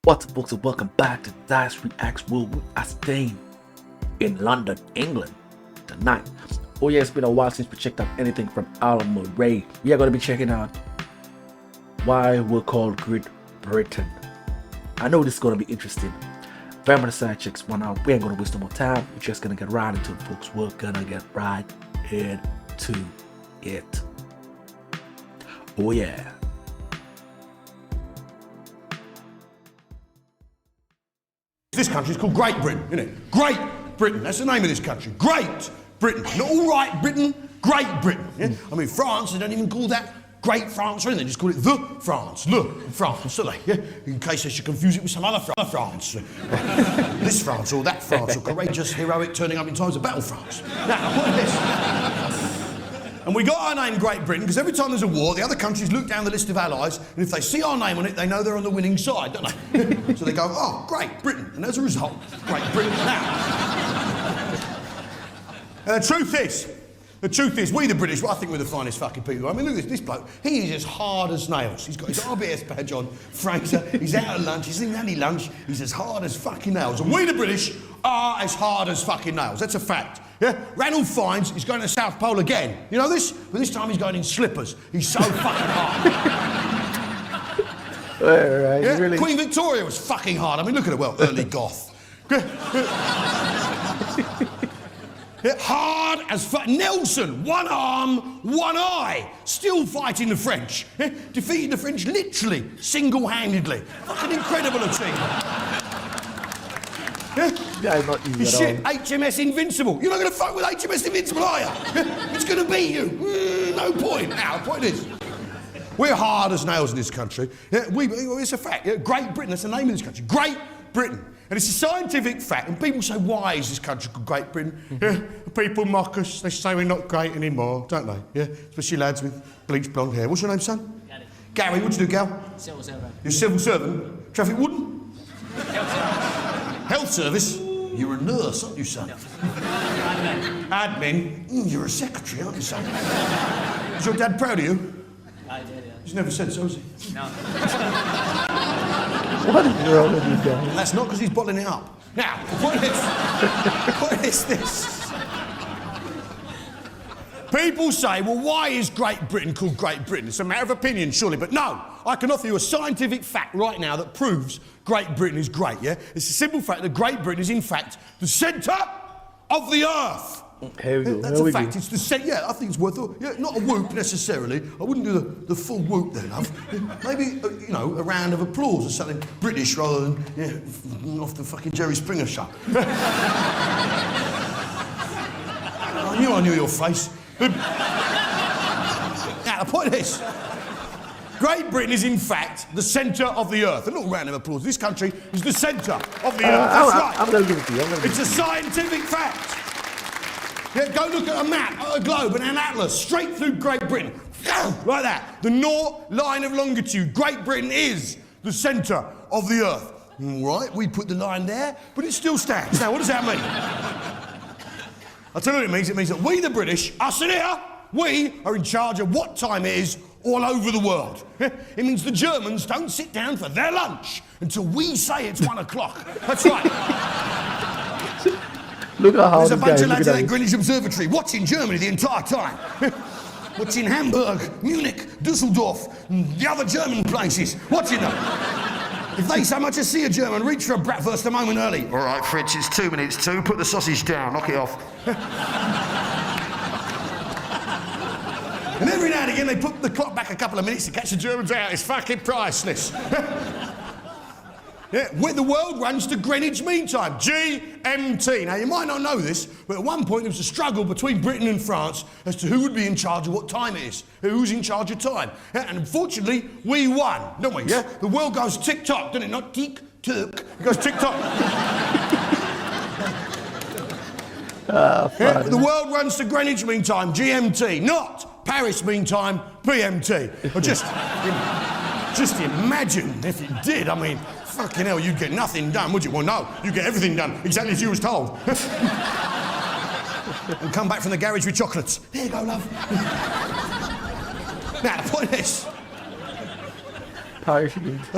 What's up, folks, and welcome back to Dyce Reacts World with us staying in London, England tonight. Oh yeah, it's been a while since we checked out anything from Alan Murray. We are going to be checking out why we're called Great Britain. I know this is going to be interesting. Very much side checks one out. We ain't going to waste no more time. We're just going to get right into it, folks. We're going to get right into it. Oh yeah. This country is called Great Britain, isn't it? Great Britain, that's the name of this country. Great Britain. Not all right Britain, Great Britain. Yeah? I mean, France, they don't even call that Great France or anything. They just call it the France, don't they? Yeah? In case they should confuse it with some other France. This France or that France, or courageous, heroic, turning up in times of battle France. Now, what is this? And we got our name Great Britain because every time there's a war, the other countries look down the list of allies, and if they see our name on it, they know they're on the winning side, don't they? So they go, oh, Great Britain. And as a result, Great Britain now. And the truth is, we the British, well, I think we're the finest fucking people. I mean, look at this bloke. He is as hard as nails. He's got his RBS badge on, Fraser. He's out at lunch. He's hasn't had any lunch. He's as hard as fucking nails. And we the British are as hard as fucking nails. That's a fact. Yeah? Ranulph Fiennes is going to the South Pole again. You know this? But this time he's going in slippers. He's so fucking hard. Right, Yeah? really? Queen Victoria was fucking hard. I mean, look at her. Well, early goth. Yeah, hard as fuck. Nelson, one arm, one eye, still fighting the French. Yeah? Defeated the French literally, single-handedly. Fucking incredible achievement. Yeah, not easy Your at ship, all. HMS Invincible. You're not going to fuck with HMS Invincible, are you? It's going to beat you. No point. Now, the point is, we're hard as nails in this country. Yeah, it's a fact. Yeah, Great Britain, that's the name of this country. Great Britain. And it's a scientific fact. And people say, why is this country called Great Britain? Yeah, people mock us. They say we're not great anymore, don't they? Yeah, especially lads with bleached blonde hair. What's your name, son? Gary. Gary, what do you do, Gal? Civil servant. You're a civil servant? Traffic warden? Health service? You're a nurse, aren't you, son? No. Admin? You're a secretary, aren't you, son? Is your dad proud of you? I did, yeah. He's never said so, has he? No. What is wrong with you guys? And that's not because he's bottling it up. Now, what is this? People say, well, why is Great Britain called Great Britain? It's a matter of opinion, surely, but no. I can offer you a scientific fact right now that proves Great Britain is great, yeah? It's a simple fact that Great Britain is, in fact, the centre of the earth. Here we go. That's Here a we fact. go. It's the centre. Yeah, I think it's worth it. Yeah, not a whoop necessarily. I wouldn't do the full whoop there, love. Maybe, you know, a round of applause or something British rather than, yeah, off the fucking Jerry Springer show. I knew your face. Now, the point is, Great Britain is, in fact, the centre of the earth. A little round of applause. This country is the centre of the earth. That's right. I'm going to give it to you. It's a scientific fact. Yeah, go look at a map, a globe, and an atlas, straight through Great Britain. Like that. The North line of longitude. Great Britain is the centre of the earth. All right, we put the line there, but it still stands. Now, what does that mean? I'll tell you what it means. It means that we, the British, us in here, we are in charge of what time it is all over the world. It means the Germans don't sit down for their lunch until we say it's 1 o'clock. That's right. Look at how There's a this bunch guy of lads is at looking that at Greenwich Observatory watching Germany the entire time. Watching Hamburg, Munich, Dusseldorf, and the other German places. Watching them. If they so much as see a German, reach for a bratwurst a moment early. All right, Fritz, it's 2 minutes to. Put the sausage down, knock it off. And every now and again they put the clock back a couple of minutes to catch the Germans out. It's fucking priceless. Yeah, where the world runs to Greenwich Mean Time, GMT. Now, you might not know this, but at one point there was a struggle between Britain and France as to who would be in charge of what time it is, who's in charge of time. Yeah, and unfortunately, we won, don't we? Yeah, the world goes tick-tock, doesn't it? Not tick-tock, it goes tick-tock. Yeah, the world runs to Greenwich Mean Time, GMT, not Paris Mean Time, PMT. Or just imagine if it did. I mean, fucking hell, you'd get nothing done, would you? Well, no, you get everything done, exactly as you was told. And come back from the garage with chocolates. There you go, love. Now, the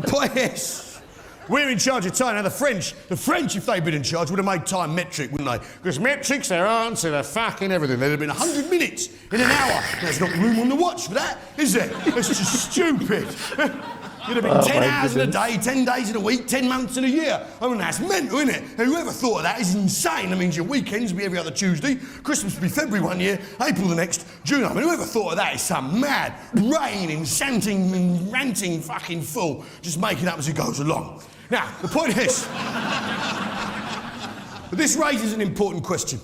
point is, We're in charge of time. Now the French, if they'd been in charge, would have made time metric, wouldn't they? Because metric's their answer to fucking everything. There'd have been 100 minutes in an hour. There's not room on the watch for that, is there? It's just stupid. You'd have been 10 hours in a day, 10 days in a week, 10 months in a year. I mean, that's mental, isn't it? And whoever thought of that is insane. That means your weekends will be every other Tuesday, Christmas will be February one year, April the next, June. I mean, whoever thought of that is some mad, raining, ranting fucking fool, just making up as he goes along. Now, the point is, but this raises an important question,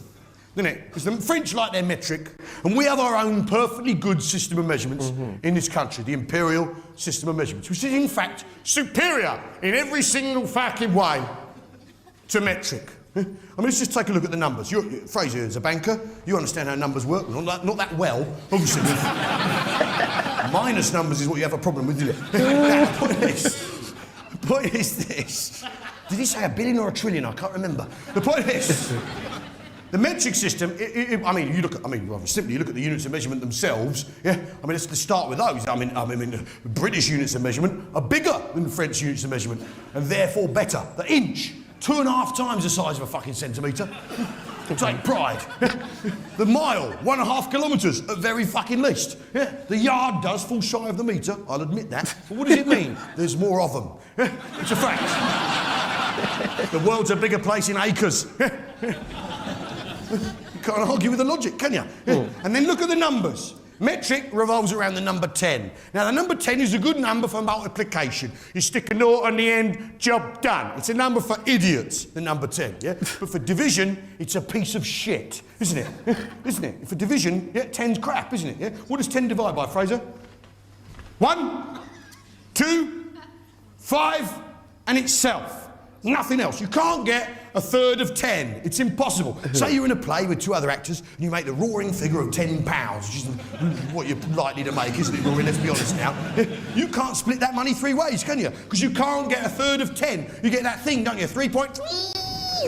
doesn't it? Because the French like their metric, and we have our own perfectly good system of measurements in this country, the imperial system of measurements, which is in fact superior in every single fucking way to metric. I mean, let's just take a look at the numbers. Fraser is a banker. You understand how numbers work. Not that well, obviously. Minus numbers is what you have a problem with, isn't it? Now, the point is this. Did he say a billion or a trillion? I can't remember. The point is, the metric system, you look at the units of measurement themselves, yeah? I mean, let's start with those. I mean, the British units of measurement are bigger than the French units of measurement, and therefore better. The inch, 2.5 times the size of a fucking centimetre. Take pride. The mile, 1.5 kilometres at very fucking least. Yeah? The yard does fall shy of the metre, I'll admit that. But what does it mean? There's more of them. Yeah? It's a fact. The world's a bigger place in acres. You can't argue with the logic, can you? Yeah. And then look at the numbers. Metric revolves around the number 10. Now, the number 10 is a good number for multiplication. You stick a naught on the end, job done. It's a number for idiots, the number 10, yeah? But for division, it's a piece of shit, isn't it? Isn't it? For division, yeah, 10's crap, isn't it? Yeah? What does 10 divide by, Fraser? 1, 2, 5, and itself. Nothing else. You can't get a third of 10. It's impossible. Say you're in a play with 2 other actors and you make the roaring figure of £10, which is what you're likely to make, isn't it, Rory? Let's be honest now. You can't split that money 3 ways, can you? Because you can't get a third of 10. You get that thing, don't you? 3.3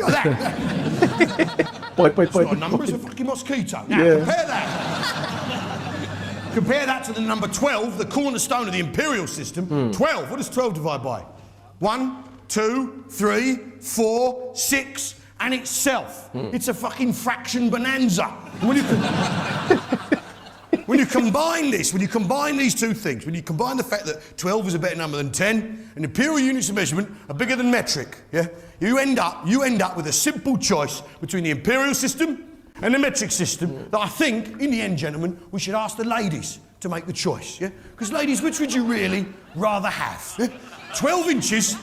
like that. Point. It's not a number, it's a fucking mosquito. Now, compare that to the number 12, the cornerstone of the imperial system. 12, what does 12 divide by? 1, 2, 3, 4, 6, and itself. It's a fucking fraction bonanza. When you combine these two things, when you combine the fact that 12 is a better number than 10, and imperial units of measurement are bigger than metric, yeah, you end up with a simple choice between the imperial system and the metric system that I think, in the end, gentlemen, we should ask the ladies to make the choice, yeah? Because ladies, which would you really rather have? Yeah? 12 inches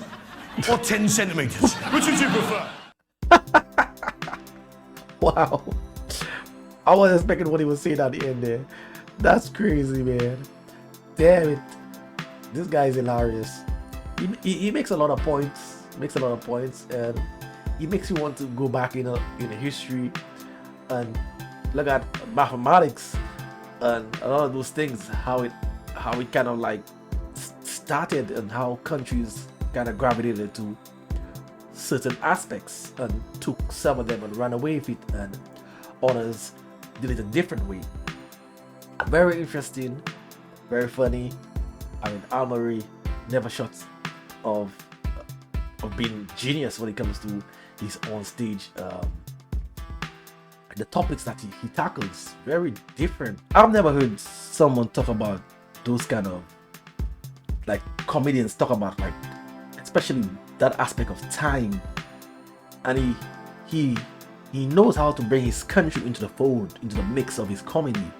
or 10 centimetres? Which would you prefer? Wow. I wasn't expecting what he was saying at the end there. That's crazy, man. Damn it. This guy is hilarious. He makes a lot of points. And he makes you want to go back in history and look at mathematics and a lot of those things, how it kind of like started and how countries kind of gravitated to certain aspects and took some of them and ran away with it, and others did it a different way. Very interesting, very funny. I mean, Al-Murray never short of being genius when it comes to his on stage. The topics that he tackles, very different. I've never heard someone talk about those kind of, like, comedians talk about, like, especially that aspect of time. And he knows how to bring his country into the fold, into the mix of his comedy.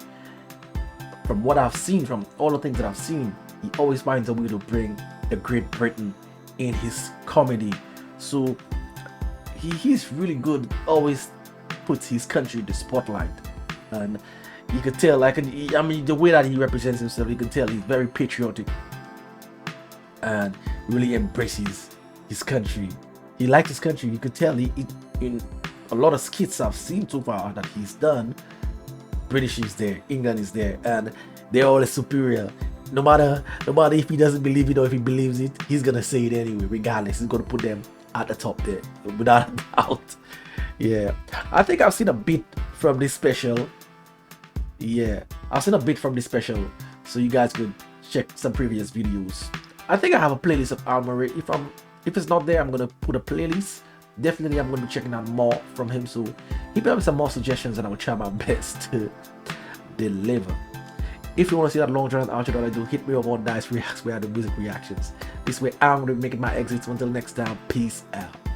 From what I've seen, from all the things that I've seen, he always finds a way to bring the Great Britain in his comedy. So he's really good, always puts his country in the spotlight. And you could tell, like, I mean, the way that he represents himself, you can tell he's very patriotic and really embraces his country. He likes his country. You could tell in a lot of skits I've seen so far that he's done, British is there, England is there, and they're all superior. No matter if he doesn't believe it or if he believes it, he's gonna say it anyway, regardless. He's gonna put them at the top there, without a doubt. Yeah, I think I've seen a bit from this special. Yeah, I've seen a bit from this special, so you guys could check some previous videos. I think I have a playlist of Al-Murray. If If it's not there, I'm gonna put a playlist. Definitely, I'm gonna be checking out more from him. So he put up some more suggestions, and I will try my best to deliver. If you want to see that long drawn outro that I do, hit me up on Dyce Reacts, where I do music reactions. This way, I'm gonna be making my exits. Until next time, peace out.